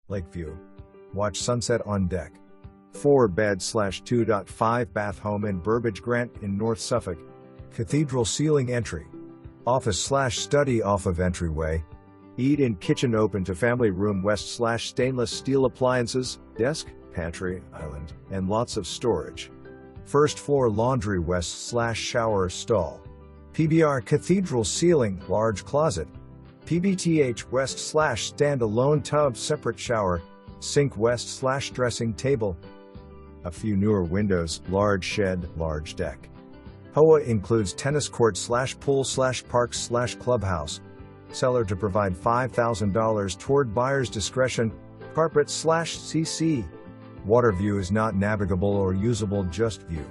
Lake view. Watch sunset on deck. 4-bed/2.5 bath home in Burbage Grant in North Suffolk. Cathedral ceiling entry. Office/study off of entryway. Eat-in kitchen open to family room west/stainless steel appliances, desk, pantry, island, and lots of storage. First floor laundry west/shower stall. PBR Cathedral ceiling, large closet. PBTH west/standalone tub, separate shower, sink west/dressing table. A few newer windows, large shed, large deck. HOA includes tennis court/pool/parks/clubhouse. Seller to provide $5,000 toward buyer's discretion. Carpet/CC. Water view is not navigable or usable, just view.